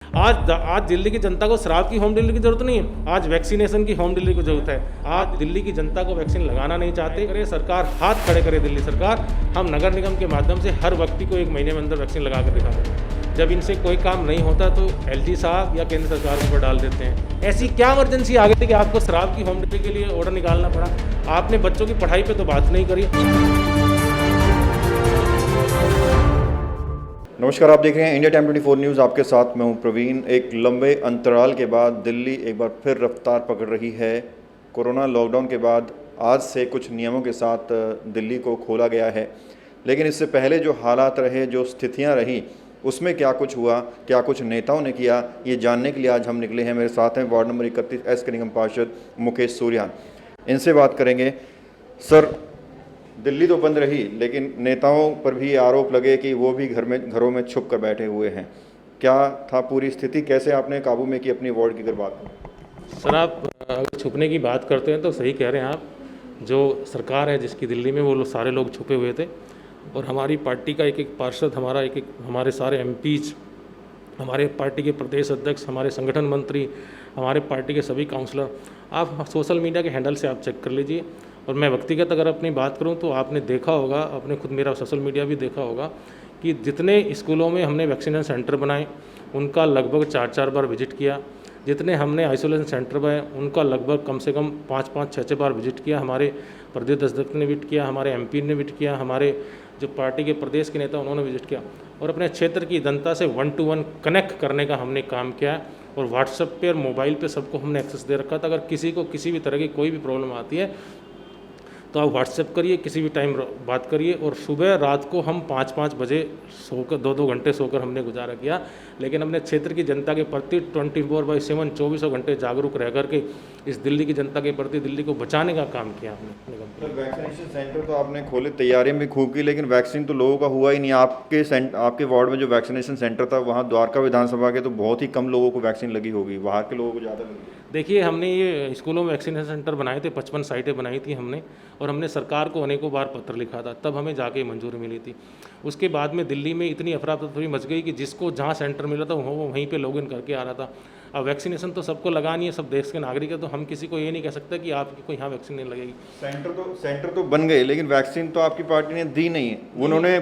आज दिल्ली की जनता को शराब की होम डिलीवरी की जरूरत नहीं है, आज वैक्सीनेशन की होम डिलीवरी की जरूरत है। आज दिल्ली की जनता को वैक्सीन लगाना नहीं चाहते, करे सरकार, हाथ खड़े करे दिल्ली सरकार। हम नगर निगम के माध्यम से हर व्यक्ति को 1 महीने में अंदर वैक्सीन लगा कर दिखा दें। जब इनसे कोई काम नहीं होता तो एलजी साहब या केंद्र सरकार के ऊपर डाल देते हैं। ऐसी क्या इमरजेंसी आ गई थी कि आपको शराब की होम डिलीवरी के लिए ऑर्डर निकालना पड़ा? आपने बच्चों की पढ़ाई पे तो बात नहीं करी। नमस्कार, आप देख रहे हैं इंडिया टाइम 24 न्यूज़। आपके साथ मैं हूं प्रवीण। एक लंबे अंतराल के बाद दिल्ली एक बार फिर रफ्तार पकड़ रही है। कोरोना लॉकडाउन के बाद आज से कुछ नियमों के साथ दिल्ली को खोला गया है, लेकिन इससे पहले जो हालात रहे, जो स्थितियां रहीं, उसमें क्या कुछ हुआ, क्या कुछ नेताओं ने किया, ये जानने के लिए आज हम निकले हैं। मेरे साथ हैं वार्ड नंबर 31 एस के निगम पार्षद मुकेश सूर्यान। इनसे बात करेंगे। सर, दिल्ली तो बंद रही, लेकिन नेताओं पर भी आरोप लगे कि वो भी घरों में छुप कर बैठे हुए हैं। क्या था पूरी स्थिति, कैसे आपने काबू में की अपनी वार्ड की अगर बात करें? सर, आप अगर छुपने की बात करते हैं तो सही कह रहे हैं आप। जो सरकार है जिसकी दिल्ली में, वो लोग सारे लोग छुपे हुए थे और हमारी पार्टी का एक एक पार्षद, हमारे सारे एमपीज, हमारे पार्टी के प्रदेश अध्यक्ष, हमारे संगठन मंत्री, हमारे पार्टी के सभी काउंसलर, आप सोशल मीडिया के हैंडल से आप चेक कर लीजिए। और मैं व्यक्तिगत अगर अपनी बात करूं तो आपने देखा होगा, आपने खुद मेरा सोशल मीडिया भी देखा होगा कि जितने स्कूलों में हमने वैक्सीनेशन सेंटर बनाए उनका लगभग 4-4 बार विजिट किया। जितने हमने आइसोलेशन सेंटर बनाए उनका लगभग कम से कम 5-5, 6-6 बार विजिट किया। हमारे प्रदेश अध्यक्ष ने विजिट किया, हमारे एमपी ने विजिट किया, हमारे जो पार्टी के प्रदेश के नेता उन्होंने विजिट किया और अपने क्षेत्र की जनता से 1 to 1 कनेक्ट करने का हमने काम किया। और व्हाट्सएप पे और मोबाइल पे सबको हमने एक्सेस दे रखा था। अगर किसी को किसी भी तरह की कोई भी प्रॉब्लम आती है तो आप व्हाट्सएप करिए, किसी भी टाइम बात करिए। और सुबह रात को हम 5-5 बजे सोकर 2-2 घंटे सोकर हमने गुजारा किया, लेकिन अपने क्षेत्र की जनता के प्रति 24/7 24 घंटे जागरूक रह करके इस दिल्ली की जनता के प्रति, दिल्ली को बचाने का काम किया हमने। वैक्सीनेशन सेंटर तो आपने खोले, तैयारियां भी खूब की, लेकिन वैक्सीन तो लोगों का हुआ ही नहीं। आपके वार्ड में जो वैक्सीनेशन सेंटर था, वहाँ द्वारका विधानसभा के तो बहुत ही कम लोगों को वैक्सीन लगी होगी, बाहर के लोगों को ज़्यादा लगी। देखिए, हमने ये स्कूलों में वैक्सीनेशन सेंटर बनाए थे, 55 साइटें बनाई थी हमने, और हमने सरकार को अनेकों बार पत्र लिखा था, तब हमें जाके मंजूरी मिली थी। उसके बाद में दिल्ली में इतनी अफरा तफरी मच गई कि जिसको जहाँ सेंटर मिला था वो वहीं पे लॉगिन करके आ रहा था। अब वैक्सीनेशन तो सबको लगानी है, सब देश के नागरिक है, तो हम किसी को ये नहीं कह सकते कि आपको यहाँ वैक्सीन नहीं लगेगी। सेंटर तो बन गए, लेकिन वैक्सीन तो आपकी पार्टी ने दी नहीं है। उन्होंने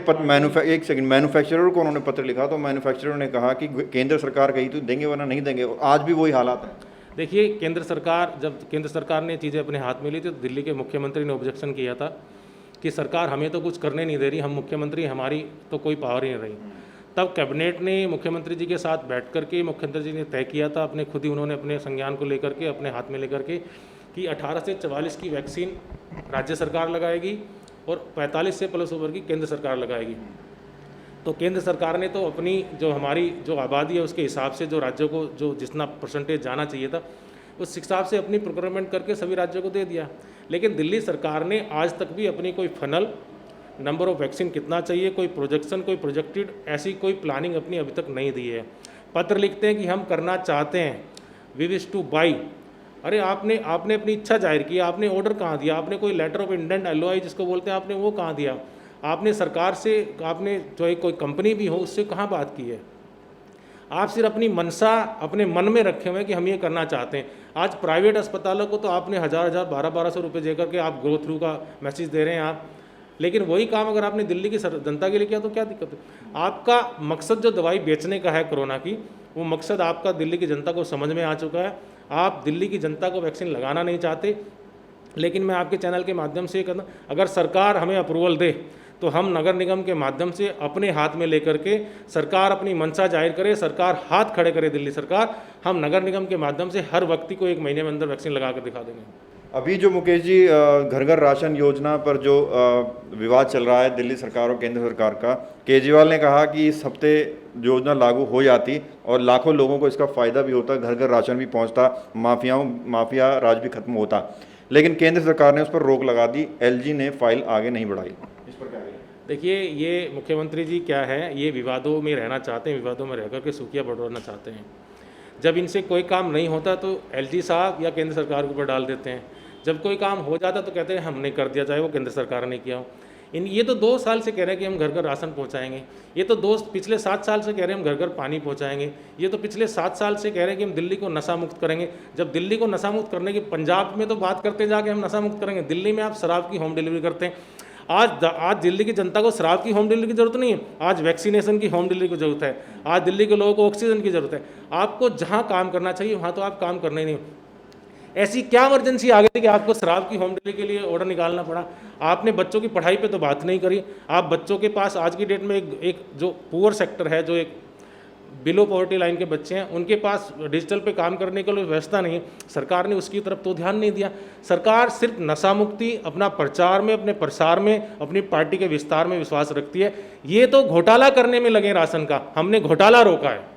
मैन्युफैक्चरर को उन्होंने पत्र लिखा, तो मैन्युफैक्चरर ने कहा कि केंद्र सरकार कही तो देंगे वरना नहीं देंगे। आज भी वही हालात है। देखिए, जब केंद्र सरकार ने चीज़ें अपने हाथ में ली थी तो दिल्ली के मुख्यमंत्री ने ऑब्जेक्शन किया था कि सरकार हमें तो कुछ करने नहीं दे रही, हम मुख्यमंत्री, हमारी तो कोई पावर ही नहीं रही। तब कैबिनेट ने मुख्यमंत्री जी के साथ बैठ करके मुख्यमंत्री जी ने तय किया था, अपने खुद ही उन्होंने अपने संज्ञान को लेकर के, अपने हाथ में लेकर के, कि 18 से 44 की वैक्सीन राज्य सरकार लगाएगी और 45 से प्लस ओवर की केंद्र सरकार लगाएगी। तो केंद्र सरकार ने तो अपनी हमारी आबादी है उसके हिसाब से जो राज्यों को जो जितना परसेंटेज जाना चाहिए था उस हिसाब से अपनी प्रोक्योरमेंट करके सभी राज्यों को दे दिया। लेकिन दिल्ली सरकार ने आज तक भी अपनी कोई फनल, नंबर ऑफ वैक्सीन कितना चाहिए, कोई प्रोजेक्शन, कोई प्रोजेक्टेड, ऐसी कोई प्लानिंग अपनी अभी तक नहीं दी है। पत्र लिखते हैं कि हम करना चाहते हैं, वी विश टू बाई। अरे आपने अपनी इच्छा जाहिर की, आपने ऑर्डर कहाँ दिया? आपने कोई लेटर ऑफ इंटेंट, LOI जिसको बोलते हैं, आपने वो कहाँ दिया? आपने सरकार से, आपने जो कोई कंपनी भी हो उससे कहाँ बात की है? आप सिर्फ अपनी मनसा अपने मन में रखे हुए हैं कि हम ये करना चाहते हैं। आज प्राइवेट अस्पतालों को तो आपने 1000-1000, 1200 रुपये दे करके आप ग्रो थ्रू का मैसेज दे रहे हैं आप, लेकिन वही काम अगर आपने दिल्ली की जनता के लिए किया तो क्या दिक्कत है? आपका मकसद जो दवाई बेचने का है कोरोना की, वो मकसद आपका दिल्ली की जनता को समझ में आ चुका है। आप दिल्ली की जनता को वैक्सीन लगाना नहीं चाहते, लेकिन मैं आपके चैनल के माध्यम से कहना, अगर सरकार हमें अप्रूवल दे तो हम नगर निगम के माध्यम से अपने हाथ में लेकर के, सरकार अपनी मंशा जाहिर करे, सरकार हाथ खड़े करे दिल्ली सरकार, हम नगर निगम के माध्यम से हर व्यक्ति को 1 महीने में अंदर वैक्सीन लगा कर दिखा देंगे। अभी जो मुकेश जी घर घर राशन योजना पर जो विवाद चल रहा है दिल्ली सरकार और केंद्र सरकार का, केजरीवाल ने कहा कि इस हफ्ते योजना लागू हो जाती और लाखों लोगों को इसका फ़ायदा भी होता, घर घर राशन भी पहुंचता, माफिया राज भी खत्म होता, लेकिन केंद्र सरकार ने उस पर रोक लगा दी। LG ने फाइल आगे नहीं बढ़ाई। इस पर क्या? देखिए, ये मुख्यमंत्री जी क्या है, ये विवादों में रहना चाहते हैं, विवादों में रह करके सुखिया बटोरना चाहते हैं। जब इनसे कोई काम नहीं होता तो LG साहब या केंद्र सरकार के ऊपर डाल देते हैं, जब कोई काम हो जाता तो कहते हैं हमने कर दिया, चाहे वो केंद्र सरकार ने किया हो। ये तो 2 साल से कह रहे हैं कि हम घर घर राशन पहुंचाएंगे, ये तो पिछले 7 साल से कह रहे हैं हम घर घर पानी पहुंचाएंगे, ये तो पिछले 7 साल से कह रहे हैं कि हम दिल्ली को नशा मुक्त करेंगे। जब दिल्ली को नशा मुक्त करने की पंजाब में तो बात करते जाके हम नशा मुक्त करेंगे, दिल्ली में आप शराब की होम डिलीवरी करते हैं। आज दिल्ली की जनता को शराब की होम डिलीवरी की जरूरत नहीं है, आज वैक्सीनेशन की होम डिलीवरी की जरूरत है, आज दिल्ली के लोगों को ऑक्सीजन की जरूरत है। आपको जहाँ काम करना चाहिए वहाँ तो आप काम करना ही नहीं। ऐसी क्या इमरजेंसी आ गई कि आपको शराब की होम डिलीवरी के लिए ऑर्डर निकालना पड़ा? आपने बच्चों की पढ़ाई पे तो बात नहीं करी। आप बच्चों के पास आज की डेट में एक जो पुअर सेक्टर है, जो एक बिलो पॉवर्टी लाइन के बच्चे हैं, उनके पास डिजिटल पे काम करने के लिए व्यवस्था नहीं है। सरकार ने उसकी तरफ तो ध्यान नहीं दिया। सरकार सिर्फ नशा मुक्ति अपना प्रचार में, अपने प्रसार में, अपनी पार्टी के विस्तार में विश्वास रखती है। ये तो घोटाला करने में लगे राशन का, हमने घोटाला रोका है।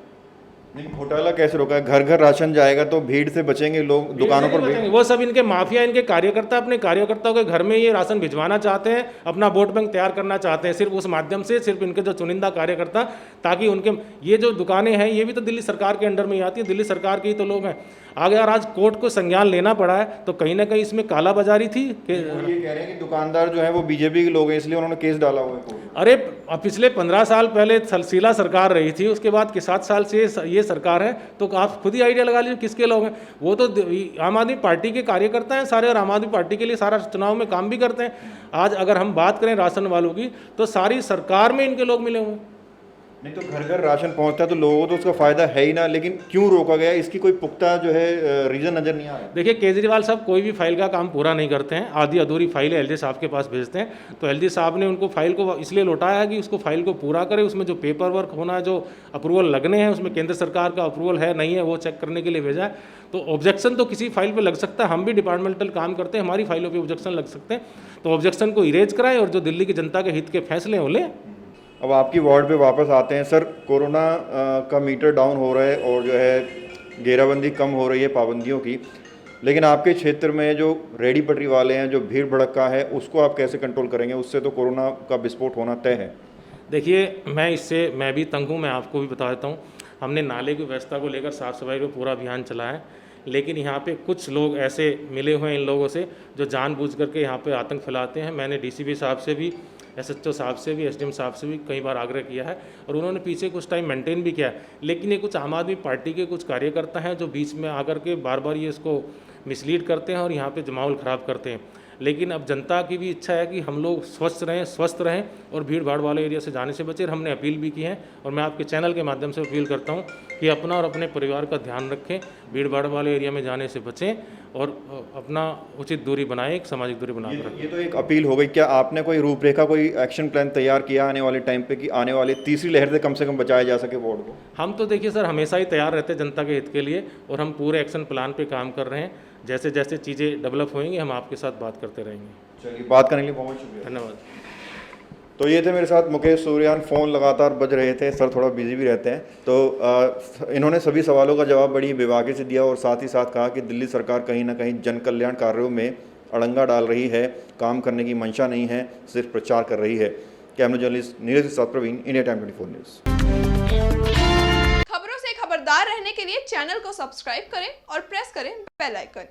नहीं, घोटाला कैसे रोका है? घर घर राशन जाएगा तो भीड़ से बचेंगे लोग, दुकानों पर भीड़। वो सब इनके माफिया, इनके कार्यकर्ता अपने कार्यकर्ताओं के घर में ये राशन भिजवाना चाहते हैं, अपना वोट बैंक तैयार करना चाहते हैं सिर्फ उस माध्यम से, सिर्फ इनके जो चुनिंदा कार्यकर्ता, ताकि उनके ये जो दुकानें हैं ये भी तो दिल्ली सरकार के अंडर में ही आती है, दिल्ली सरकार के ही तो लोग हैं। अगर आज कोर्ट को संज्ञान लेना पड़ा है तो कहीं ना कहीं इसमें कालाबाजारी थी कि ये कह रहे हैं कि दुकानदार जो है वो बीजेपी के लोग हैं, इसलिए उन्होंने केस डाला हुआ है कोर्ट में। अरे पिछले 15 साल पहले शीला सरकार रही थी, उसके बाद के 7 साल से ये सरकार है, तो आप खुद ही आइडिया लगा लीजिए किसके लोग हैं। वो तो आम आदमी पार्टी के कार्यकर्ता हैं सारे, और आम आदमी पार्टी के लिए सारा चुनाव में काम भी करते हैं। आज अगर हम बात करें राशन वालों की तो सारी सरकार में इनके लोग मिले हुए हैं। नहीं तो घर घर राशन पहुंचता है तो लोगों को तो उसका फायदा है ही ना, लेकिन क्यों रोका गया, इसकी कोई पुख्ता जो है रीजन नजर नहीं आ रहा। देखिए, केजरीवाल साहब कोई भी फाइल का काम पूरा नहीं करते हैं, आधी अधूरी फाइलें एलजी साहब के पास भेजते हैं, तो एलजी साहब ने उनको फाइल को इसलिए लौटाया है कि उसको फाइल को पूरा करे, उसमें जो पेपर वर्क होना है, जो अप्रूवल लगने हैं, उसमें केंद्र सरकार का अप्रूवल है नहीं है वो चेक करने के लिए भेजा है। तो ऑब्जेक्शन तो किसी फाइल पर लग सकता है, हम भी डिपार्टमेंटल काम करते हैं, हमारी फाइलों पर ऑब्जेक्शन लग सकते हैं, तो ऑब्जेक्शन को इरेज कराएं और जो दिल्ली की जनता के हित के फैसले हो लें। अब आपकी वार्ड पे वापस आते हैं सर, कोरोना का मीटर डाउन हो रहा है और जो है घेराबंदी कम हो रही है पाबंदियों की, लेकिन आपके क्षेत्र में जो रेडी पटरी वाले हैं, जो भीड़ भड़का है, उसको आप कैसे कंट्रोल करेंगे? उससे तो कोरोना का विस्फोट होना तय है। देखिए, मैं भी तंग हूँ, मैं आपको भी बता देता हूँ। हमने नाले की व्यवस्था को लेकर साफ़ सफाई का पूरा अभियान चलाया है, लेकिन यहाँ पे कुछ लोग ऐसे मिले हुए हैं इन लोगों से जो जानबूझ करके यहाँ पे आतंक फैलाते हैं। मैंने डीसीपी साहब से भी, एसएचओ साहब से भी, एसडीएम साहब से भी कई बार आग्रह किया है और उन्होंने पीछे कुछ टाइम मेंटेन भी किया है, लेकिन ये कुछ आम आदमी पार्टी के कुछ कार्यकर्ता हैं जो बीच में आकर के बार बार ये इसको मिसलीड करते हैं और यहाँ पे माहौल ख़राब करते हैं। लेकिन अब जनता की भी इच्छा है कि हम लोग स्वस्थ रहें और भीड़ भाड़ वाले एरिया से जाने से बचें। हमने अपील भी की है और मैं आपके चैनल के माध्यम से अपील करता हूं कि अपना और अपने परिवार का ध्यान रखें, भीड़ भाड़ वाले एरिया में जाने से बचें और अपना उचित दूरी बनाएं, एक सामाजिक दूरी बनाकर रखें। ये तो एक अपील हो गई, क्या आपने कोई रूपरेखा, कोई एक्शन प्लान तैयार किया आने वाले टाइम पे कि आने वाली तीसरी लहर से कम बचाया जा सके वार्ड को? हम तो देखिए सर, हमेशा ही तैयार रहते हैं जनता के हित के लिए और हम पूरे एक्शन प्लान पे काम कर रहे हैं। जैसे जैसे चीज़ें डेवलप होंगी हम आपके साथ बात करते रहेंगे। चलिए, बात करने के लिए बहुत शुक्रिया, धन्यवाद। तो ये थे मेरे साथ मुकेश सूर्यान। फ़ोन लगातार बज रहे थे, सर थोड़ा बिजी भी रहते हैं, तो इन्होंने सभी सवालों का जवाब बड़ी बेबाकी से दिया और साथ ही साथ कहा कि दिल्ली सरकार कहीं ना कहीं जन कल्याण कार्यों में अड़ंगा डाल रही है, काम करने की मंशा नहीं है, सिर्फ प्रचार कर रही है। कैमरा जर्नलिस्ट नीरज के साथ प्रवीण, इंडिया टाइम 24 न्यूज़। खबरों से खबरदार रहने के लिए चैनल को सब्सक्राइब करें और प्रेस करें बेल आइकन।